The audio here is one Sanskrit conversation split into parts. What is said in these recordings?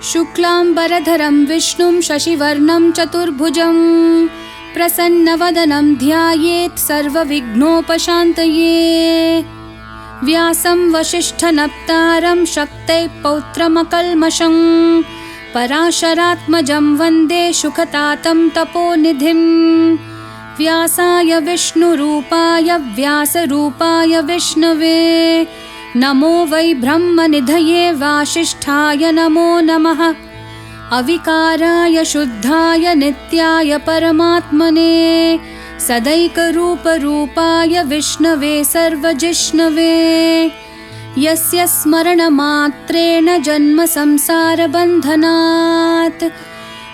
शुक्लांबरधरं विष्णुं शशिवर्णं चतुर्भुजं प्रसन्नवदनं ध्यायेत् सर्वविघ्नोपशान्तये। व्यासं वसिष्ठनप्तारं शक्तैः पौत्रमकल्मषं पराशरात्मजं वन्दे शुकतातं तपोनिधिं। व्यासाय विष्णुरूपाय व्यासरूपाय विष्णवे नमो वै ब्रह्मनिधये वासिष्ठाय नमो नमः। अविकाराय शुद्धाय नित्याय परमात्मने सदैकरूपरूपाय विष्णवे सर्वजिष्णवे। यस्य स्मरणमात्रेण जन्मसंसारबन्धनात्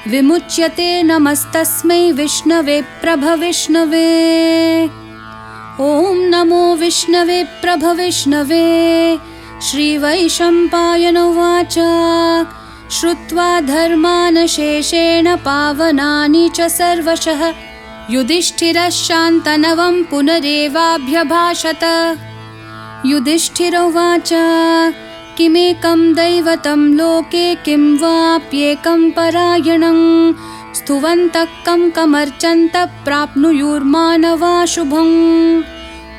विमुच्यते नमस्तस्मै विष्णवे प्रभविष्णवे। ॐ नमो विष्णवे प्रभविष्णवे। श्रीवैशम्पायन उवाच श्रुत्वा धर्मान् शेषेण पावनानि च सर्वशः युधिष्ठिरः शान्तनवं पुनरेवाभ्यभाषत। युधिष्ठिर उवाच किमेकं दैवतं लोके किं वाप्येकं परायणं स्तुवन्तः कं कमर्चन्तः प्राप्नुयुर्मानवा शुभं।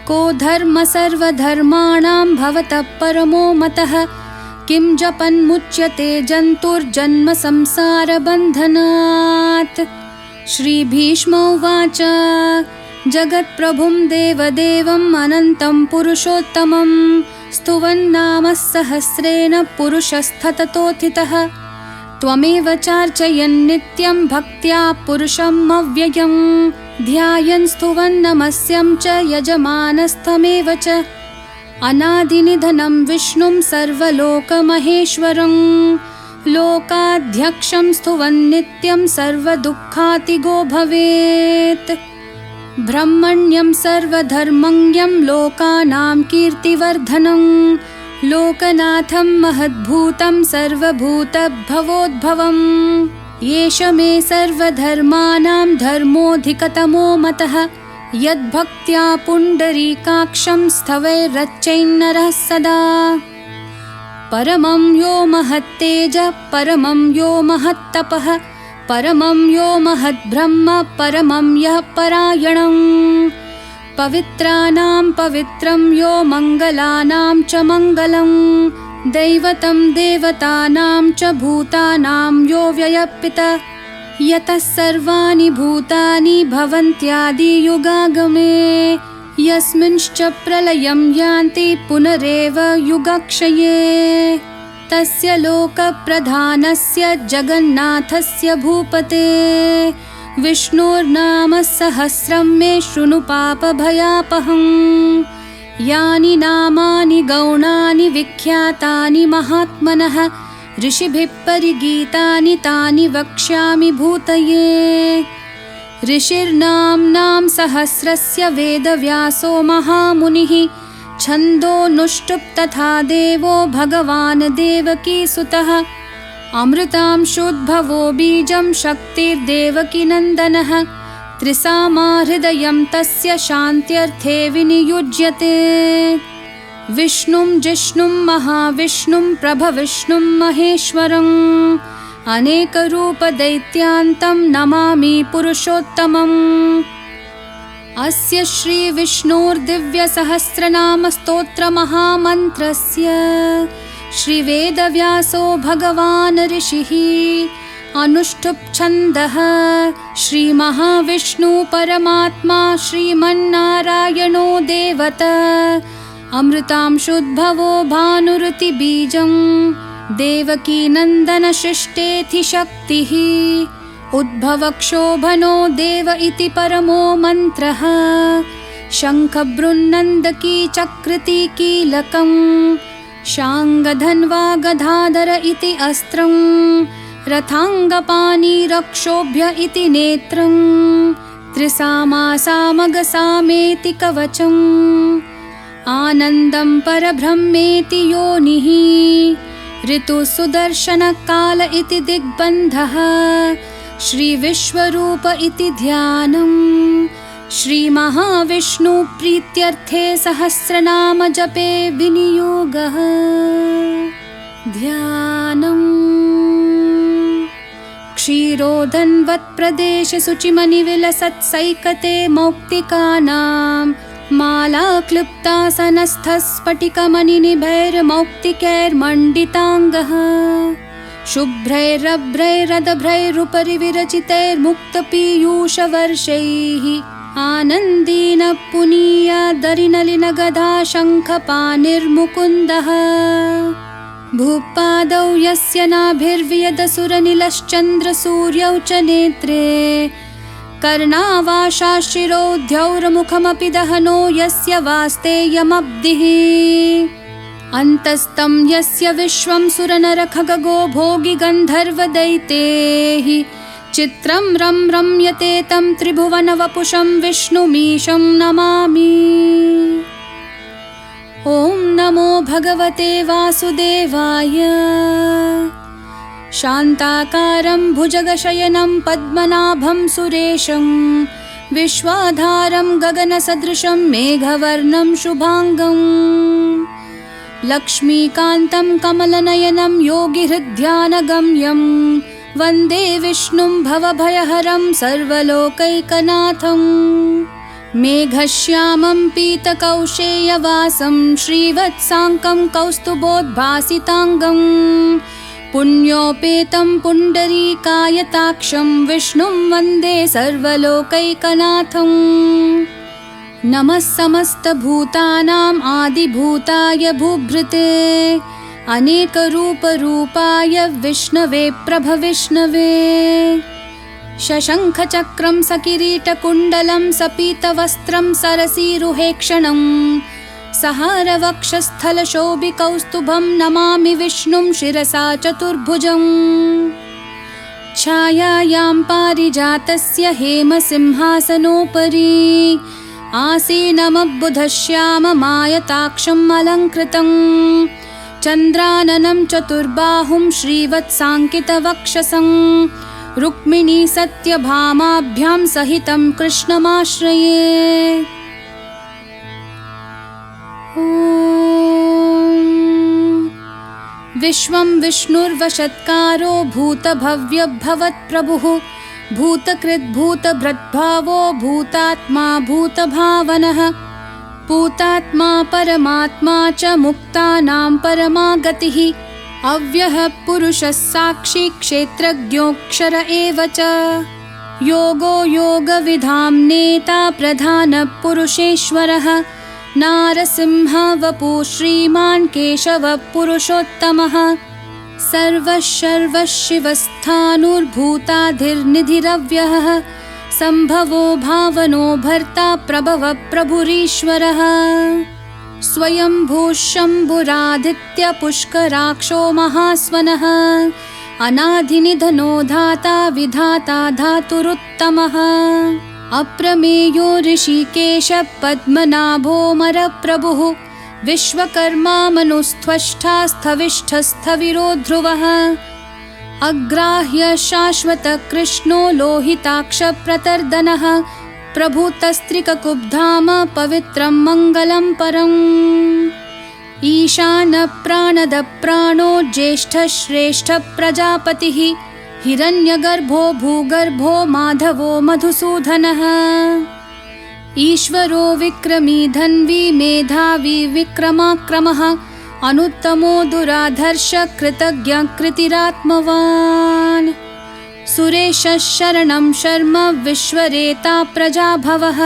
को धर्म सर्वधर्माणां भवतः परमो मतः किं जपन्मुच्यते जन्तुर्जन्म संसारबन्धनात्। श्रीभीष्म उवाच जगत्प्रभुं देवदेवम् अनन्तं पुरुषोत्तमं स्तुवन्नाम सहस्रेण पुरुषस्तततोत्थितः। त्वमेव चार्चयन् नित्यं भक्त्या पुरुषम् अव्ययं ध्यायन् स्तुवन् नमस्यं च यजमानस्तमेव च। अनादिनिधनं विष्णुं सर्वलोकमहेश्वरं लोकाध्यक्षं स्तुवन् नित्यं सर्वदुःखातिगो भवेत्। ब्रह्मण्यं सर्वधर्मज्ञं लोकानां कीर्तिवर्धनं लोकनाथं महद्भूतं सर्वभूतभवोद्भवम्। एष मे सर्वधर्माणां धर्मोऽधिकतमो मतः यद्भक्त्या पुण्डरीकाक्षं स्थवैरर्चयन्नरः सदा। परमं यो महत्तेजः परमं यो महत्तपः परमं यो महद्ब्रह्म परमं यः परायणं। पवित्राणां पवित्रं यो मङ्गलानां च मङ्गलं दैवतं देवतानां च भूतानां यो व्ययपितः यतः सर्वाणि भूतानि भवन्त्यादियुगागमे यस्मिंश्च प्रलयं यान्ति पुनरेव युगक्षये। तस्य लोकप्रधानस्य जगन्नाथस्य भूपते विष्णोर्नाम सहस्रं मे शृणु पापभयापहम्। यानि नामानि गौणानि विख्यातानि महात्मनः ऋषिभिः परिगीतानि तानि वक्ष्यामि भूतये। ऋषिर्नाम्नां सहस्रस्य वेदव्यासो महामुनिः छन्दोनुष्टुप् तथा देवो भगवान् देवकीसुतः। अमृतांशोद्भवो बीजं शक्तिर्देवकीनन्दनः त्रिसामा हृदयं तस्य शान्त्यर्थे विनियुज्यते। विष्णुं जिष्णुं महाविष्णुं प्रभविष्णुं महेश्वरम् अनेकरूपदैत्यान्तं नमामि पुरुषोत्तमम्। अस्य श्रीविष्णोर्दिव्यसहस्रनामस्तोत्रमहामन्त्रस्य श्रीवेदव्यासो भगवान् ऋषिः अनुष्टुप् छन्दः श्रीमहाविष्णु परमात्मा श्रीमन्नारायणो देवता अमृतांशोद्भवो भानुरुतिबीजं देवकीनन्दनशिष्टेति शक्तिः उद्भवक्षोभनो देव इति परमो मन्त्रः। शङ्खबृन्नन्दकी चक्रति कीलकं शाङ्गधन्वा गदाधर इति अस्त्रं रथाङ्गपाणि रक्षोभ्य इति नेत्रं त्रिसामा सामगसामेति कवचम् आनन्दं परब्रह्मेति योनिः ऋतुसुदर्शनकाल इति दिग्बन्धः श्रीविश्वरूप इति ध्यानम्। श्रीमहाविष्णु प्रीत्यर्थे सहस्रनाम जपे विनियोगः ध्यानम्। क्षीरोदन्वत्प्रदेशे शुचिमनिविलसत्सैकते मौक्तिकानां मालाक्लृप्तासनस्थस्फटिकमणिनिभैर्मौक्तिकैर्मण्डिताङ्गः शुभ्रैरभ्रैरदभ्रैरुपरि विरचितैर्मुक्तपीयूषवर्षैः आनन्दीन पुनीयादरिनलिनगदा शङ्खपाणिर्मुकुन्दः भूपादौ यस्य नाभिर्वियदसुरनिलश्चन्द्रसूर्यौ च नेत्रे कर्णावाशाशिरोद्यौर्मुखमपि दहनो यस्य वास्तेयमब्धिः अन्तस्तं यस्य विश्वं सुरनरखगो भोगि गन्धर्वदैतेः चित्रं रं रम्यते तं त्रिभुवनवपुषं विष्णुमीशं नमामि। ॐ नमो भगवते वासुदेवाय। शान्ताकारं भुजगशयनं पद्मनाभं सुरेशं विश्वाधारं गगनसदृशं मेघवर्णं शुभांगं लक्ष्मीकान्तं कमलनयनं योगिहृद्ध्यानगम्यं वन्दे विष्णुं भवभयहरं सर्वलोकैकनाथं मेघश्यामं पीतकौशेयवासं श्रीवत्साङ्कं कौस्तुभोद्भासिताङ्गं पुण्योपेतं पुण्डरीकायताक्षं विष्णुं वन्दे सर्वलोकैकनाथं नमः समस्तभूतानाम् आदिभूताय भूभृते अनेकरूपरूपाय विष्णवे प्रभविष्णवे शशङ्खचक्रं सकिरीटकुण्डलं सपीतवस्त्रं सरसीरुहेक्षणं सहारवक्षस्थलशोभिकौस्तुभं नमामि विष्णुं शिरसा चतुर्भुजम् छायायां पारिजातस्य हेमसिंहासनोपरि आसीनमब्बुधश्याममायताक्षम् अलङ्कृतं चन्द्राननं चतुर्बाहुं श्रीवत्साङ्कितवक्षसं रुक्मिणी सत्यभामाभ्यां सहितं कृष्णमाश्रये। विश्वं विष्णुर्वशत्कारो भूतभव्यभवत्प्रभुः भूतकृद्भूतभृद्भावो भूतात्मा भूतभावनः पूतात्मा परमात्मा च मुक्तानां परमागतिः अव्ययः पुरुषः साक्षी क्षेत्रज्ञोऽक्षर एव च योगो योगविधां नेता प्रधानपुरुषेश्वरः नारसिंह वपुः श्रीमान् केशवः पुरुषोत्तमः सर्वः सर्वः शिवस्थाणुर्भूताधिर्निधिरव्ययः सम्भवो भावनो भर्ता प्रभवः प्रभुरीश्वरः स्वयंभूः शम्भुरादित्य पुष्कराक्षो महास्वनः अनादिनिधनो धाता विधाता धातुरुत्तमः अप्रमेयो ऋषिकेश पद्मनाभोऽमरप्रभुः विश्वकर्मा मनुस्त्वष्टा स्थविष्ठस्थविरो ध्रुवः अग्राह्य शाश्वत कृष्णो लोहिताक्ष प्रतर्दनः प्रभूतस्त्रिककुब्धाम पवित्रं मङ्गलं परम् ईशान प्राणद प्राणो ज्येष्ठ श्रेष्ठ प्रजापतिः हिरण्यगर्भो भूगर्भो माधवो मधुसूदनः ईश्वरो विक्रमी धन्वी मेधावी विक्रमाक्रमः अनुत्तमो दुराधर्ष कृतज्ञ कृतिरात्मवान् सुरेशः शरणं शर्म विश्वरेता प्रजाभवः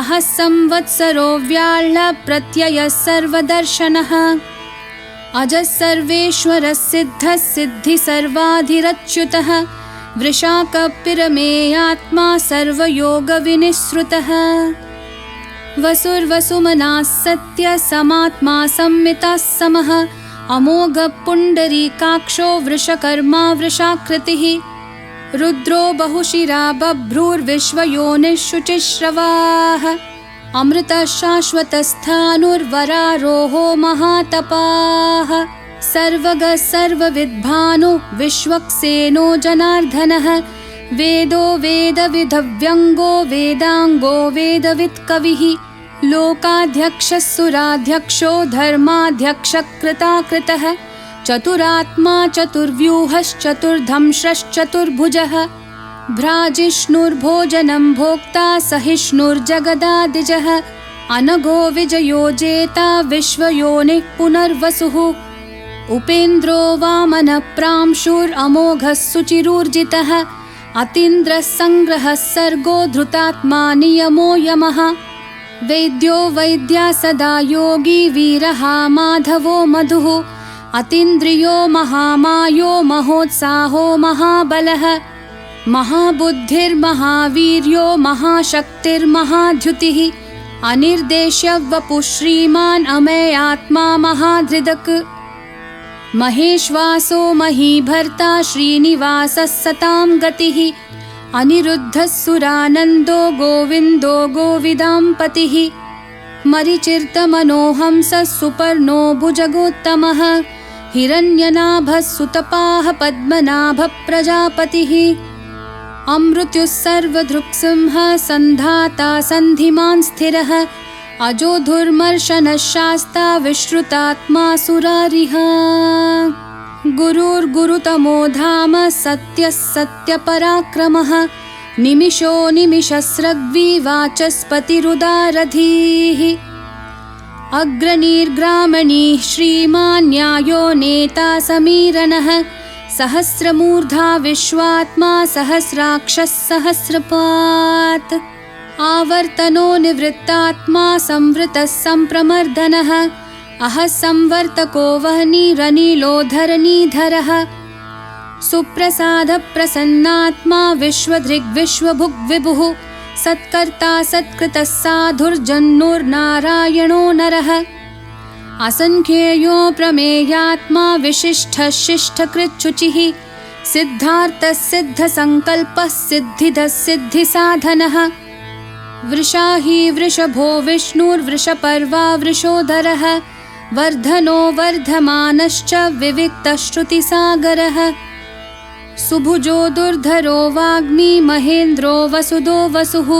अहः संवत्सरो व्याळ्ह प्रत्ययः सर्वदर्शनः अजः सर्वेश्वरः सिद्धः सिद्धि सर्वाधिरच्युतः वृषाकपिरमेयात्मा सर्वयोगविनिःसृतः वसुर्वसुमनाः सत्य समात्मा संमिताः समः अमोघः पुण्डरीकाक्षो वृषकर्मा वृषाकृतिः रुद्रो बहुशिरा बभ्रूर्विश्वयोनिः शुचिश्रवाः अमृतः शाश्वतस्थाणुर्वरारोहो महातपाः सर्वगः सर्वविद्भानु विश्वक्सेनो जनार्दनः वेदो वेदविधव्यङ्गो वेदाङ्गो वेदवित्कविः लोकाध्यक्षः सुराध्यक्षो धर्माध्यक्षः कृताकृतः चतुरात्मा चतुर्व्यूहश्चतुर्धंश्रश्चतुर्भुजः भ्राजिष्णुर्भोजनं भोक्ता सहिष्णुर्जगदादिजः अनघो विजयो जेता विश्वयोनिः पुनर्वसुः उपेन्द्रो वामनः प्रांशुरमोघः सुचिरूर्जितः अतीन्द्रः संग्रहः सर्गो धृतात्मा नियमो यमः वैद्यो वैद्या सदा योगी वीरः माधवो मधुः अतीन्द्रियो महामायो महोत्साहो महाबलः महाबुद्धिर्महावीर्यो महाशक्तिर्महाद्युतिः अनिर्देश्य वपुः श्रीमान् अमेयात्मा महाधृदक् महेश्वासो महीभर्ता श्रीनिवासः सतां गतिः अनिरुद्धः सुरानन्दो गोविन्दो गोविदाम्पतिः मरिचिर्तमनोहंसः सुपर्णो भुजगोत्तमः हिरण्यनाभः सुतपाः पद्मनाभः प्रजापतिः अमृत्युः सर्वदृक्सिंहः सन्धाता सन्धिमान् स्थिरः अजोधुर्मर्शनः शास्ता विश्रुतात्मा सुरारिः गुरुर्गुरुतमो धाम सत्यः सत्यपराक्रमः निमिषो निमिषस्रग्वी वाचस्पतिरुदारधीः अग्रणीर्ग्रामणीः श्रीमान् न्यायो नेता समीरणः सहस्रमूर्धा विश्वात्मा सहस्राक्षः सहस्रपात् आवर्तनो निवृत्तात्मा संवृतः सम्प्रमर्दनः अहः संवर्तको वह्निरनिलोधरणीधरः सुप्रसादः प्रसन्नात्मा विश्वधृग्विश्वभुग्विभुः सत्कर्ता सत्कृतः साधुर्जन्नुर्नारायणो नरः असंख्येयो प्रमेयात्मा विशिष्टः शिष्टकृच्छुचिः सिद्धार्थः सिद्धसङ्कल्पः सिद्धिदः सिद्धिसाधनः वृषाही वृषभो विष्णुर्वृषपर्वा वृषोदरः वर्धनो वर्धमानश्च विविक्तः श्रुतिसागरः सुभुजो दुर्धरो वाग्मी महेन्द्रो वसुदो वसुः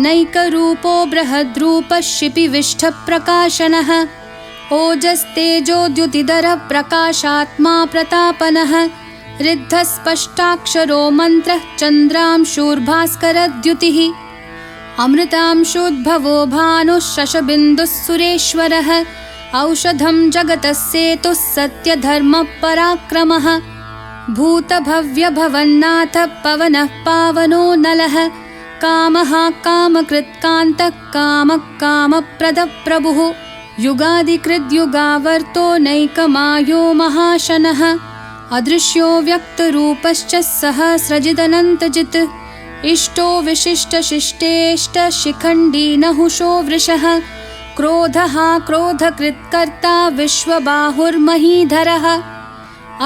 नैकरूपो बृहद्रूपः शिपिविष्ठप्रकाशनः ओजस्तेजोद्युतिधरः प्रकाशात्मा प्रतापनः रिद्धस्पष्टाक्षरो मन्त्रः चन्द्रांशूर्भास्करद्युतिः अमृतांशोद्भवो भानुः शशबिन्दुः सुरेश्वरः औषधं जगतः सेतुः सत्यधर्मपराक्रमः भूतभव्यभवन्नाथः पवनः पावनो नलः कामः कामकृत्कान्तः कामः कामप्रदः प्रभुः युगादिकृद्युगावर्तो नैकमायो महाशनः अदृश्यो व्यक्तरूपश्च सहस्रजिदनन्तजित् इष्टो विशिष्टशिष्टेष्ट शिखण्डी नहुषो वृषः क्रोधः क्रोधकृत्कर्ता विश्वबाहुर्महीधरः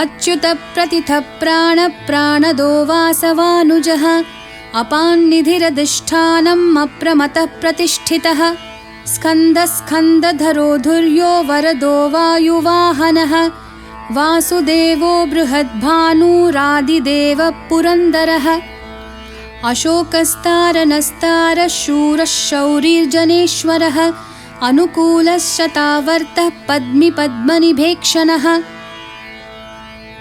अच्युतप्रतिथः प्राणदो वासवानुजः अपान्निधिरधिष्ठानम् अप्रमतः प्रतिष्ठितः स्कन्दस्कन्दधरो धुर्यो वरदो वायुवाहनः वासुदेवो बृहद्भानुरादिदेवः पुरन्दरः अशोकस्तारनस्तारः शूरः शौरिर्जनेश्वरः अनुकूलश्शतावर्तः पद्मिपद्मनिभेक्षणः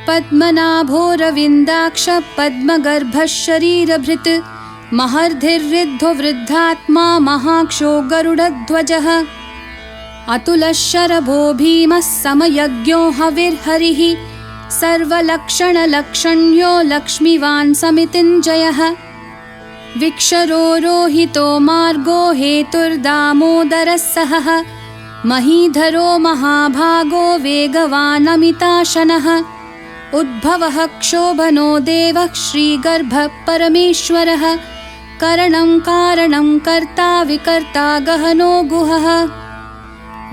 पद्मनाभोरविन्दाक्षः पद्मगर्भः शरीरभृत् महर्धिर्ऋद्धो वृद्धात्मा महाक्षो गरुडध्वजः अतुलः शरभो भीमः समयज्ञो हविर्हरिः सर्वलक्षणलक्षण्यो लक्ष्मीवान् समितिञ्जयः विक्षरो रोहितो मार्गो हेतुर्दामोदरः सहः महीधरो महाभागो वेगवानमिताशनः उद्भवः क्षोभनो देवः श्रीगर्भः परमेश्वरः करणं कारणं कर्ता विकर्ता गहनो गुहः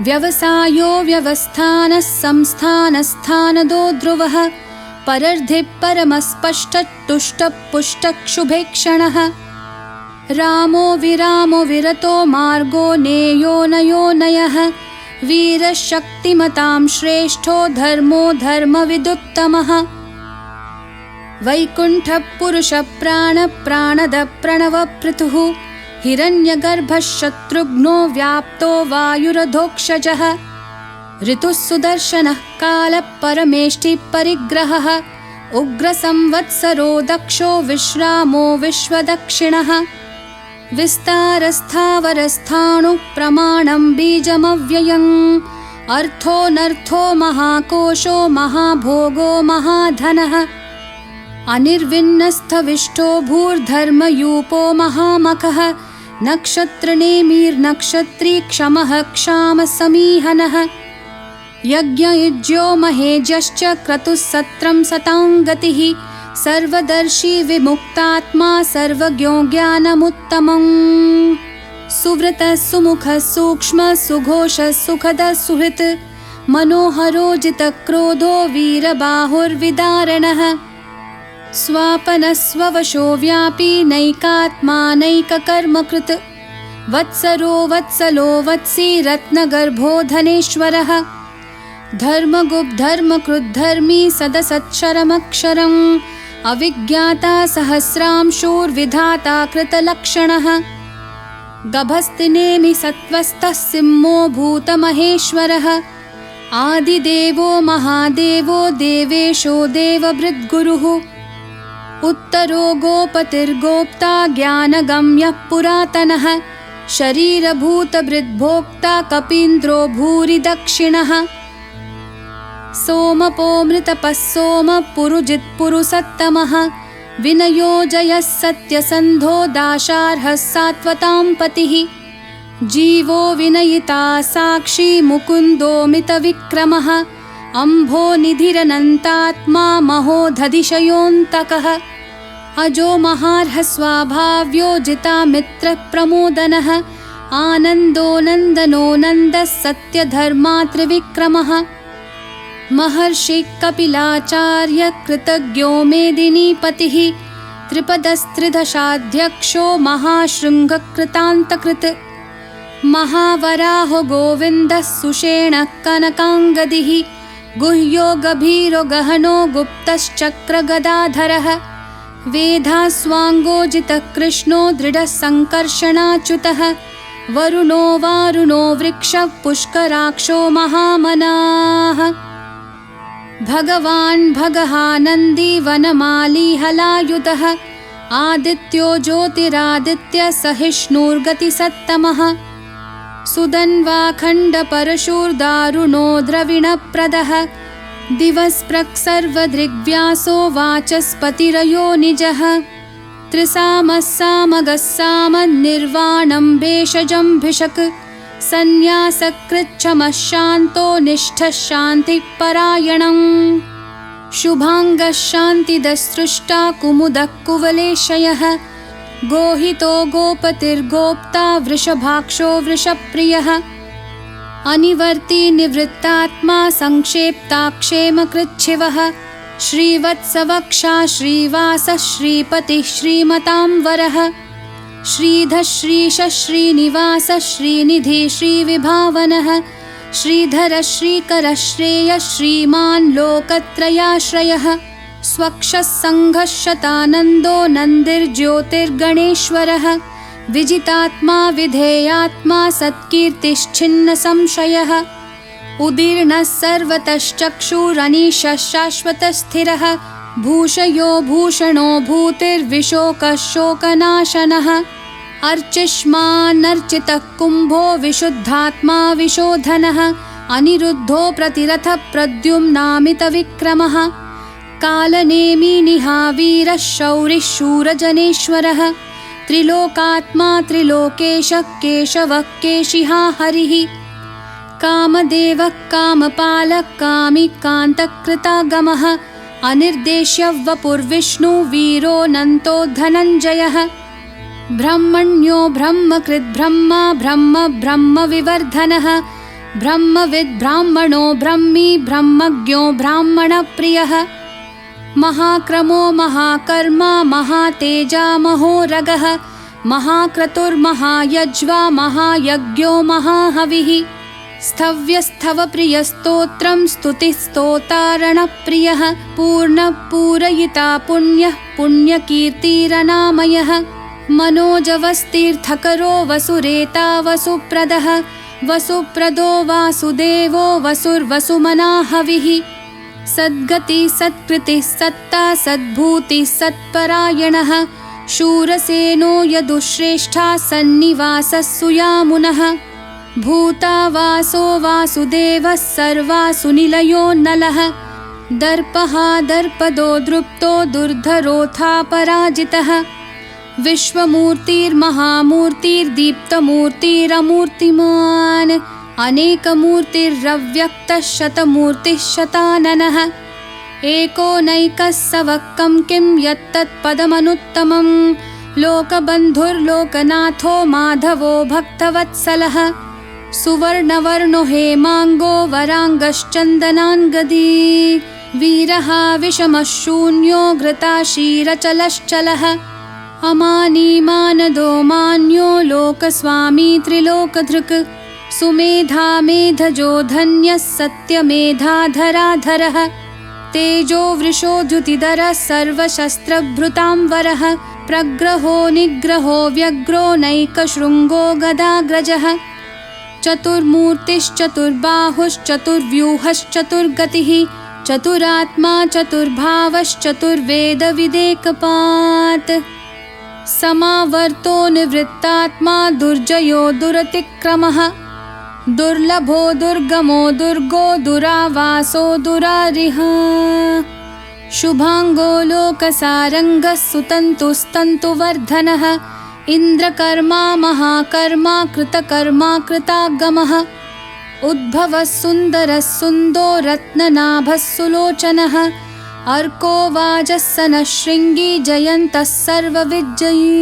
व्यवसायो व्यवस्थानः संस्थानस्थानदो ध्रुवः परर्धिः परमस्पष्टतुष्टपुष्टक्षुभेक्षणः रामो विरामो विरतो मार्गो नेयो नयो नयः वीरशक्तिमतां श्रेष्ठो धर्मो धर्मविदुत्तमः वैकुण्ठः पुरुषः प्राणदः प्रणवपृथुः हिरण्यगर्भः शत्रुघ्नो व्याप्तो वायुरधोक्षजः ऋतुः सुदर्शनः कालः परमेष्ठिः परिग्रहः उग्रसंवत्सरो दक्षो विश्रामो विश्वदक्षिणः विस्तारस्थावरस्थाणुः प्रमाणं बीजमव्ययम् अर्थोऽनर्थो महाकोशो महाभोगो महाधनः अनिर्विन्नस्थविष्टो भूर्धर्मयूपो महामखः नक्षत्रनेमिर्नक्षत्री क्षमः क्षामसमीहनः यज्ञयुज्यो महेज्यश्च क्रतुः सत्रं सताङ्गतिः सर्वदर्शी विमुक्तात्मा सर्वज्ञो ज्ञानमुत्तमम् सुव्रतः सुमुखः सूक्ष्मः सुघोषः सुखदः सुहृत् मनोहरो जितक्रोधो वीरबाहुर्विदारणः स्वापनः स्ववशो व्यापी नैकात्मा नैककर्मकृत् वत्सरो वत्सलो वत्सी रत्नगर्भो धनेश्वरः धर्मगुप्धर्मकृद्धर्मी सदसत्क्षरमक्षरम् अविज्ञाता सहस्रांशूर्विधाता कृतलक्षणः गभस्तिनेमि सत्त्वस्थः सिंहो भूतमहेश्वरः आदिदेवो महादेवो देवेशो देवभृद्गुरुः उत्तरो गोपतिर्गोप्ता ज्ञानगम्यः पुरातनः शरीरभूतभृद्भोक्ता कपीन्द्रो भूरि दक्षिणः सोमपोमृतपः सोमः पुरुजित्पुरुसत्तमः विनयो जयः सत्यसन्धो दाशार्हः सात्वतां पतिः जीवो विनयिता साक्षी मुकुन्दोमितविक्रमः अम्भो निधिरनन्तात्मा महोदधिशयोऽन्तकः अजो महार्ह स्वाभाव्यो जितामित्रप्रमोदनः आनन्दो नन्दनो नन्दः सत्यधर्मा त्रिविक्रमः महर्षि कपिलाचार्य कृतज्ञो मेदिनीपतिः त्रिपदस्त्रिदशाध्यक्षो महाशृङ्गकृतान्तकृत् महावराहो गोविन्दः सुषेणः कनकाङ्गदिः गुह्यो गभीरो गहनो गुप्तश्चक्रगदाधरः वेधास्वाङ्गोजितः कृष्णो दृढः सङ्कर्षणाच्युतः वरुणो वारुणो वृक्षः पुष्कराक्षो महामनाः भगवान् भगहानन्दी वनमाली हलायुधः आदित्यो ज्योतिरादित्य सहिष्णुर्गतिसत्तमः सुदन्वाखण्डपरशुर्दारुणो द्रविणप्रदः दिवस्प्रक्सर्वदृग्व्यासो वाचस्पतिरयो निजः त्रिसामः सामगः सामन्निर्वाणं भेषजं भिषक् सन्न्यासकृच्छमः शान्तो निष्ठः शान्तिपरायणम् शुभाङ्गः शान्तिदस्सृष्टा कुमुदः कुवलेशयः गोहितो गोपतिर्गोप्ता वृषभाक्षो वृषप्रियः अनिवर्ती निवृत्तात्मा संक्षेप्ताक्षेमकृच्छिवः श्रीवत्सवक्षा श्रीवासः श्रीपतिः श्रीमतांवरः श्रीधः श्रीशः श्रीनिवासः श्रीनिधि श्रीविभावनः श्रीधरः श्रीकरः श्रेयः श्रीमान् लोकत्रयाश्रयः स्वक्षः सङ्घः शतानन्दो नन्दिर्ज्योतिर्गणेश्वरः विजितात्मा विधेयात्मा सत्कीर्तिश्छिन्नसंशयः उदीर्णः सर्वतश्चक्षुरनीशः शाश्वतस्थिरः भूषयो भूषणो भूतिर्विशोकः शोकनाशनः अर्चिष्मान्नर्चितः कुम्भो विशुद्धात्मा विशोधनः अनिरुद्धो प्रतिरथः प्रद्युम्नामितविक्रमः कालनेमी निहावीरः शौरिः शूरजनेश्वरः त्रिलोकात्मा त्रिलोकेशः केशवः केशिहा हरिः कामदेवः कामपालः कामी कान्तकृतागमः अनिर्देश्य वपुर्विष्णु वीरोऽनन्तो धनञ्जयः ब्रह्मण्यो ब्रह्मकृद्ब्रह्मा ब्रह्म ब्रह्मविवर्धनः ब्रह्मविद् ब्राह्मणो ब्रह्मी ब्रह्मज्ञो ब्राह्मणप्रियः महाक्रमो महाकर्मा महातेजा महोरगः महाक्रतुर्महायज्वा महायज्ञो महाहविः स्थव्यस्थवप्रियस्तोत्रं स्तुतिस्तोतारणप्रियः पूर्णपूरयिता पुण्यः पुण्यकीर्तिरनामयः मनोजवस्तीर्थकरो वसुरेता वसुप्रदः वसुप्रदो वासुदेवो वसुर्वसुमना हविः सद्गति सत्कृतिः सत्ता सद्भूतिः सत्परायणः शूरसेनो यदुश्रेष्ठा सन्निवासः सुयामुनः भूता वासो वासुदेवः सर्वासु निलयो नलः दर्पः दर्पदो दृप्तो दुर्धरोऽथा पराजितः विश्वमूर्तिर्महामूर्तिर्दीप्तमूर्तिरमूर्तिमान् अनेकमूर्तिरव्यक्तः शतमूर्तिः शताननः एकोनैकः सवक्कं किं यत्तत्पदमनुत्तमं लोकबन्धुर्लोकनाथो माधवो भक्तवत्सलः सुवर्णवर्णो हेमाङ्गो वराङ्गश्चन्दनाङ्गदी वीरः विषमः शून्यो घृताशीरचलश्चलः अमानीमानदो मान्यो लोकस्वामी त्रिलोकधृक् सुमेधा मेधजो धन्यः सत्यमेधाधराधरः तेजो वृषोद्युतिधरः सर्वशस्त्रभृतांवरः प्रग्रहो निग्रहो व्यग्रो नैकशृङ्गो गदाग्रजः चतुर्मूर्तिश्चतुर्बाहुश्चतुर्व्यूहश्चतुर्गतिः चतुरात्मा चतुर्भावश्चतुर्वेदविदेकपात् समावर्तो निवृत्तात्मा दुर्जयो दुरतिक्रमः दुर्लभो दुर्गमो दुर्गो दुरावासो दुरारिः शुभाङ्गो लोकसारङ्गः सुतन्तुस्तन्तुवर्धनः इन्द्रकर्मा महाकर्मा कृतकर्मा कृतागमः उद्भवः सुन्दरः सुन्दो रत्ननाभः सुलोचनः अर्को वाजः सनः शृङ्गी जयन्तः सर्वविजयी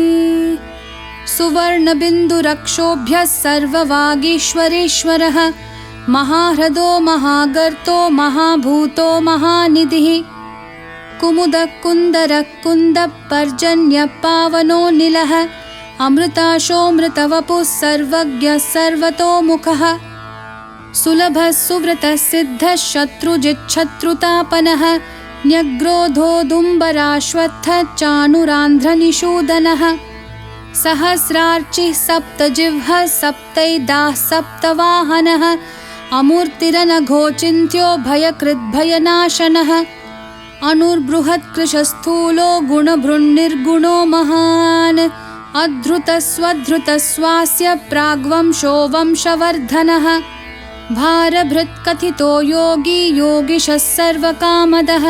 सुवर्णबिन्दुरक्षोभ्यः सर्ववागीश्वरेश्वरः महाह्रदो महागर्तो महाभूतो महानिधिः कुमुदः कुन्दरः कुन्दः पर्जन्यः पावनो निलः अमृताशोऽमृतवपुः सर्वज्ञः सर्वतोमुखः सुलभः सुव्रतः सिद्धः शत्रुजिच्छत्रुतापनः न्यग्रोधोदुम्बराश्वत्थः चाणुरान्ध्रनिषूदनः सहस्रार्चिः सप्तजिह्वः सप्तैदाः सप्तवाहनः अमूर्तिरनघोचिन्त्यो भयकृद्भयनाशनः अनुर्बृहत्कृशस्थूलो गुणभृन्निर्गुणो महान् अधृतस्वधृतस्वास्य प्राग्वंशो वंशवर्धनः भारभृत्कथितो योगी योगिशः सर्वकामदः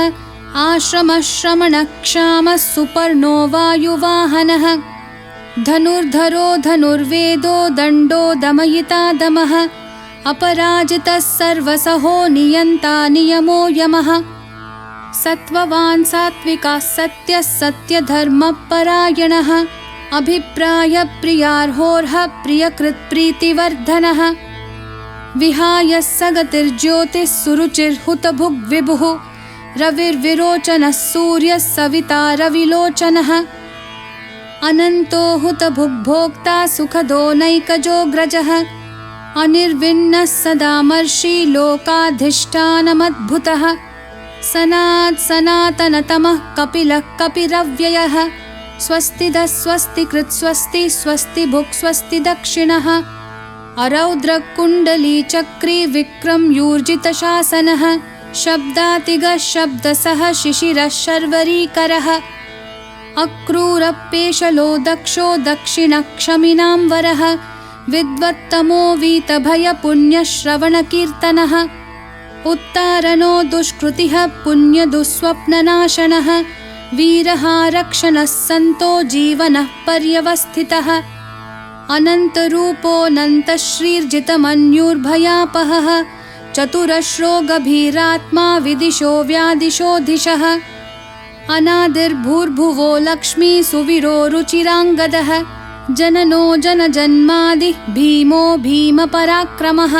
आश्रमः श्रमणः क्षामः सुपर्णो वायुवाहनः धनुर्धरो धनुर्वेदो दण्डो दमयिता दमः अपराजितः सर्वसहो नियन्ता नियमो यमः सत्त्ववान् सात्विकः सत्यः सत्यधर्मपरायणः अभिप्रायप्रियार्होर्हः प्रियकृत्प्रीतिवर्धनः विहाय सगतिर्ज्योतिः सुरुचिर्हुतभुग्विभुः रविर्विरोचनः सूर्यः सविता रविलोचनः अनन्तो हुतभुग्भोक्ता सुखदो नैकजोऽग्रजः अनिर्विण्णः सदामर्षि लोकाधिष्ठानमद्भुतः सनातनतमः कपिलः कपिरव्ययः स्वस्तिदः स्वस्तिकृत् स्वस्ति स्वस्ति भुक् स्वस्ति दक्षिणः अरौद्रकुण्डलीचक्री विक्रमयूर्जितशासनः शब्दातिगः शब्दसः शिशिरः शर्वरीकरः अक्रूरपेशलो दक्षो दक्षिणक्षमिनां वरः विद्वत्तमो वीतभयपुण्यश्रवणकीर्तनः उत्तारणो दुष्कृतिः पुण्यदुःस्वप्ननाशनः वीरः रक्षणः सन्तो जीवनः पर्यवस्थितः अनन्तरूपोऽनन्तश्रीर्जितमन्युर्भयापहः चतुरश्रो गभीरात्मा विदिशो व्यादिशोऽधिशः अनादिर्भूर्भुवो लक्ष्मी सुवीरो रुचिराङ्गदः जननो जनजन्मादिः भीमो भीमपराक्रमः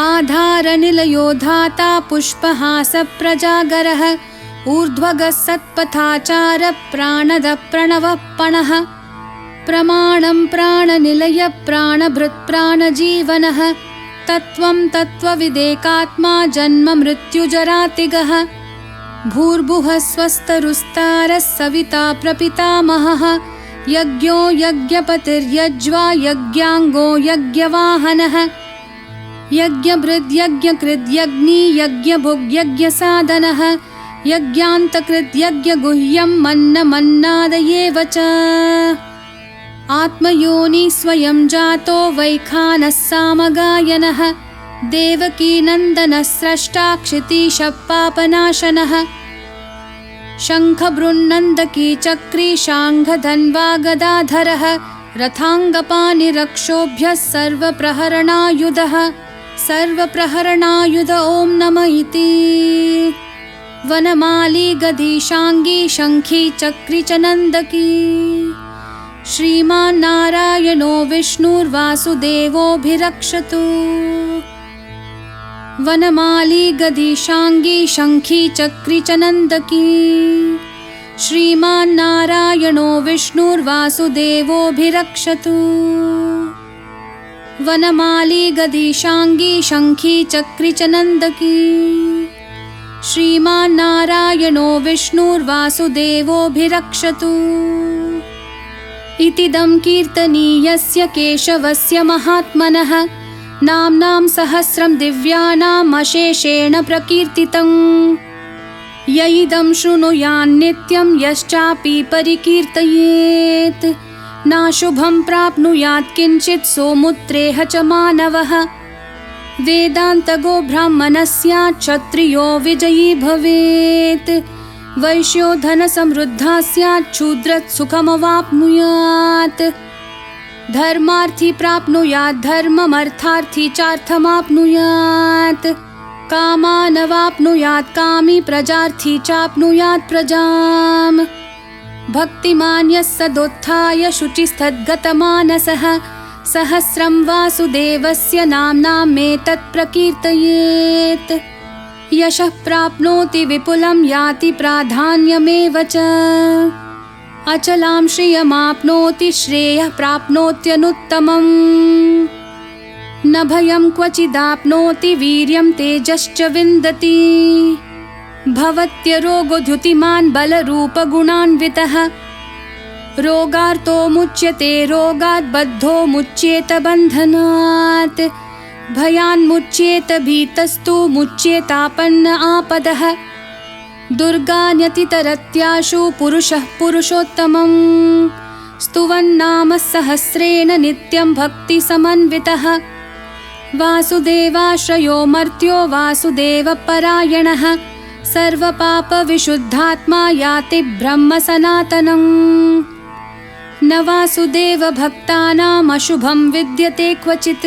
आधारनिलयो धाता पुष्पहासप्रजागरः ऊर्ध्वगः सत्पथाचारः प्राणदः प्रणवः पणः प्रमाणं प्राणनिलय प्राणभृत् प्राणजीवनः तत्त्वं तत्त्वविदेकात्मा जन्म मृत्युजरातिगः भूर्भुवः स्वस्तरुस्तारः सविता प्रपितामहः यज्ञो यज्ञपतिर्यज्वा यज्ञांगो यज्ञवाहनः यज्ञभृद्यज्ञकृद्यग्नि यज्ञभुग्यज्ञसाधनः यज्ञान्तकृद्यज्ञगुह्यं मन्नमन्नादयेव च आत्मयोनि स्वयं जातो वैखानः सामगायनः देवकीनन्दनः स्रष्टा क्षितीशः पापनाशनः शङ्खबृन्नन्दकी चक्री शाङ्खधन्वा गदाधरः रथाङ्गपाणिरक्षोभ्यः सर्वप्रहरणायुधः सर्वप्रहरणायुध ॐ नमः इति वनमाली गदीशाङ्गी शङ्खी चक्री च नन्दकी श्रीमान् नारायणो विष्णुर्वासुदेवोऽभिरक्षतु वनमाली गदीशाङ्गी शङ्खी चक्री च नन्दकी श्रीमान् नारायणो विष्णुर्वासुदेवोऽभिरक्षतु वनमाली गदीशाङ्गी शङ्खी चक्री च नन्दकी श्रीमान् नारायणो विष्णुर्वासुदेवोऽभिरक्षतु इतिदं कीर्तनीयस्य केशवस्य महात्मनः नाम्नां सहस्रं दिव्यानाम् अशेषेण प्रकीर्तितम् य इदं शृणुयान्नित्यं यश्चापि परिकीर्तयेत् नाशुभं प्राप्नुयात् किञ्चित् सोमुत्रेह च मानवः वेदान्तगो ब्राह्मणः स्यात् क्षत्रियो विजयी भवेत् वैश्यो धनसमृद्धः स्यात् शूद्रः सुखमवाप्नुयात् धर्मार्थी प्राप्नुयात् धर्ममर्थार्थी चार्थमाप्नुयात् कामानवाप्नुयात् कामी प्रजार्थी चाप्नुयात् प्रजाम् भक्तिमान् यः सदोत्थाय शुचिस्तद्गतमानसः सहस्रं वासुदेवस्य नाम्नामेतत् प्रकीर्तयेत् यशः प्राप्नोति विपुलं याति प्राधान्यमेव च अचलां श्रियमाप्नोति श्रेयः प्राप्नोत्यनुत्तमम् न भयं क्वचिदाप्नोति वीर्यं तेजश्च विन्दति भवत्यरोगोऽद्युतिमान् बलरूपगुणान्वितः रोगार्तो मुच्यते रोगात् बद्धो मुच्येत बन्धनात् भयान्मुच्येत भीतस्तु मुच्येतापन्न आपदः दुर्गान्यतितरत्याशु पुरुषः पुरुषोत्तमम् स्तुवन्नाम सहस्रेण नित्यं भक्तिसमन्वितः वासुदेवाश्रयो मर्त्यो वासुदेवपरायणः सर्वपापविशुद्धात्मा याति ब्रह्म सनातनम् न वासुदेवभक्तानाम् अशुभं विद्यते क्वचित्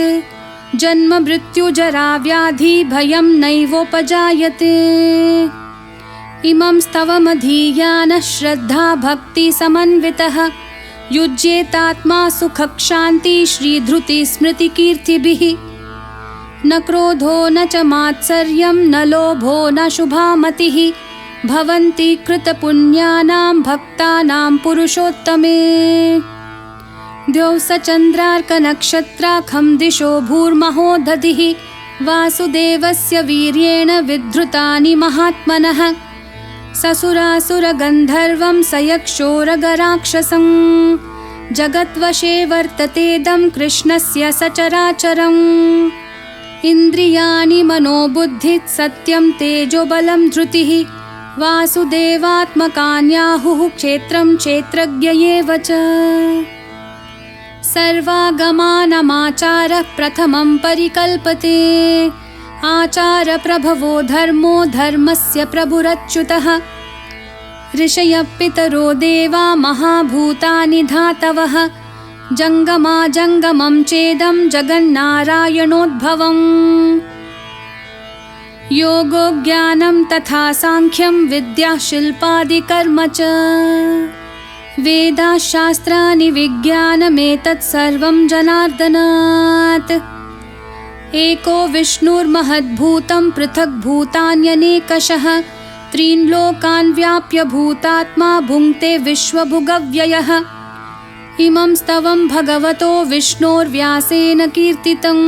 जन्म मृत्युजरा व्याधि भयं नैवोपजायते इमं स्तवमधीयानः श्रद्धा भक्तिसमन्वितः युज्येतात्मा सुखक्षान्ति श्रीधृति स्मृतिकीर्तिभिः न क्रोधो न च मात्सर्यं न लोभो न शुभामतिः भवन्ति कृतपुण्यानां भक्तानां पुरुषोत्तमे द्यौसचन्द्रार्कनक्षत्राखं दिशो भूर्महोदधिः वासुदेवस्य वीर्येण विधृतानि महात्मनः ससुरासुरगन्धर्वं सयक्षोरगराक्षसं जगद्वशे वर्ततेदं कृष्णस्य सचराचरम् इन्द्रियाणि मनोबुद्धिः सत्यं तेजोबलं धृतिः वासुदेवात्मकान्याहुः क्षेत्रं क्षेत्रज्ञ एव च सर्वागमानमाचारः प्रथमं परिकल्पते आचारप्रभवो धर्मो धर्मस्य प्रभुरच्युतः ऋषयः पितरो देवा महाभूतानि धातवः जङ्गमाजङ्गमं चेदं जगन्नारायणोद्भवम् योगो ज्ञानं तथा साङ्ख्यं विद्या शिल्पादिकर्म च वेदाशास्त्राणि विज्ञानमेतत् सर्वं जनार्दनात् एको विष्णुर्महद्भूतं पृथग्भूतान्यनेकशः त्रीन् लोकान् व्याप्य भूतात्मा भुङ्क्ते विश्वभुगव्ययः इमं स्तवं भगवतो विष्णोर्व्यासेन कीर्तितं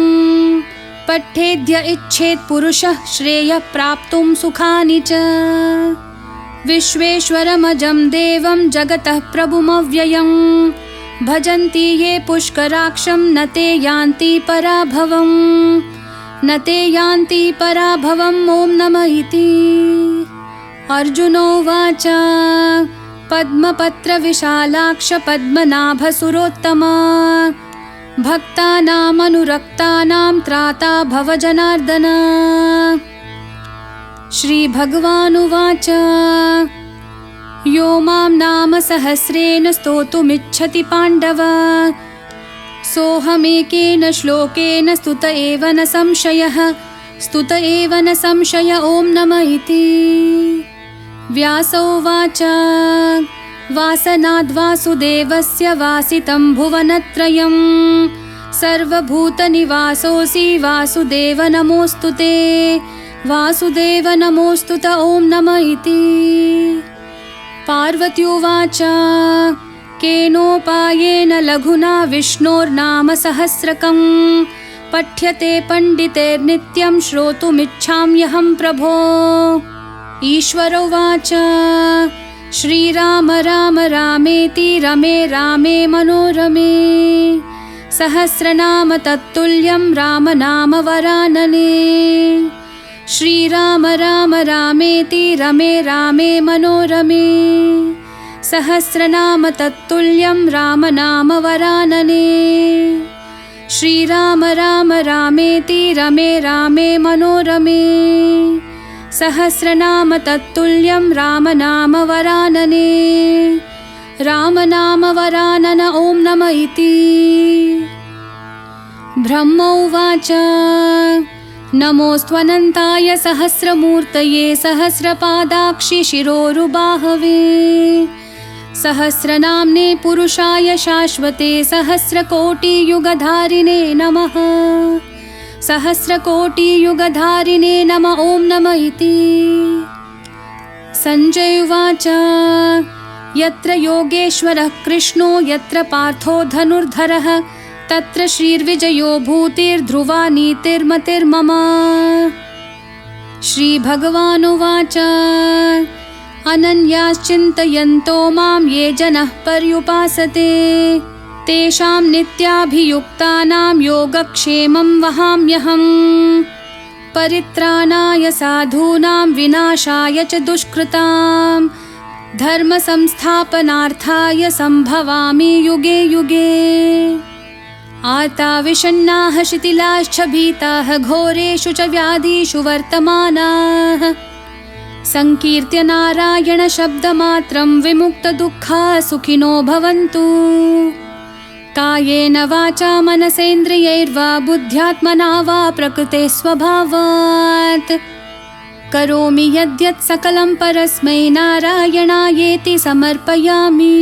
पठेद्य इच्छेत् पुरुषः श्रेयः प्राप्तुं सुखानि च विश्वेश्वरमजं देवं जगतः प्रभुमव्ययं भजन्ति ये पुष्कराक्षं न ते यान्ति पराभवं न ते यान्ति पराभवम् ॐ नमः इति। अर्जुनोवाच पद्मपत्रविशालाक्ष पद्मनाभसुरोत्तमा भक्तानामनुरक्तानां त्राता भव जनार्दन। श्रीभगवानुवाच यो मां नाम सहस्रेण स्तोतुमिच्छति पाण्डव सोऽहमेकेन श्लोकेन स्तुत एव न संशयः स्तुत एव न संशय ॐ नमः इति। व्यासोवाच वासनाद्वासुदेवस्य वासितं भुवनत्रयं सर्वभूतनिवासोऽसि वासुदेव नमोऽस्तु ते वासुदेव नमोऽस्तु ते ॐ नमः इति। पार्वत्युवाच केनोपायेन लघुना विष्णोर्नाम सहस्रकं पठ्यते पण्डितैर्नित्यं श्रोतुमिच्छाम्यहं प्रभो। ईश्वरोवाच श्रीराम राम रामेति रमे रामे मनोरमे सहस्रनाम तत्तुल्यं राम नाम वरानने। श्रीराम राम रामेति रमे रामे मनोरमे सहस्रनाम तत्तुल्यं राम नाम वरानने। श्रीराम राम रामेति रमे रामे मनोरमे सहस्रनाम तत्तुल्यं राम नाम वरानने। राम नाम वरानन ॐ नमः इति। ब्रह्मोवाच नमोऽस्त्वनन्ताय सहस्रमूर्तये सहस्रपादाक्षि शिरोरुबाहवे सहस्रनाम्ने पुरुषाय शाश्वते सहस्रकोटियुगधारिणे नमः सहस्रकोटियुगधारिणे नमः ॐ नमः इति। सञ्जय उवाच यत्र योगेश्वरः कृष्णो यत्र पार्थो धनुर्धरः तत्र श्रीर्विजयो भूतिर्ध्रुवा नीतिर्मतिर्मम। श्रीभगवानुवाच अनन्याश्चिन्तयन्तो मां ये जनः पर्युपासते तेषां नित्याभियुक्तानां योगक्षेमं वहाम्यहम्। परित्राणाय साधूनां विनाशाय च दुष्कृतां धर्मसंस्थापनार्थाय सम्भवामि युगे युगे। आर्ता विषण्णाः शिथिलाश्च भीताः घोरेषु च व्याधिषु वर्तमानाः संकीर्त्य नारायण शब्दमात्रं विमुक्तदुःखाः सुखिनो भवन्तु। कायेन वाचा मनसेन्द्रियैर्वा बुद्ध्यात्मना वा प्रकृते स्वभावात् करोमि यद्यत् सकलं परस्मै नारायणायेति समर्पयामि।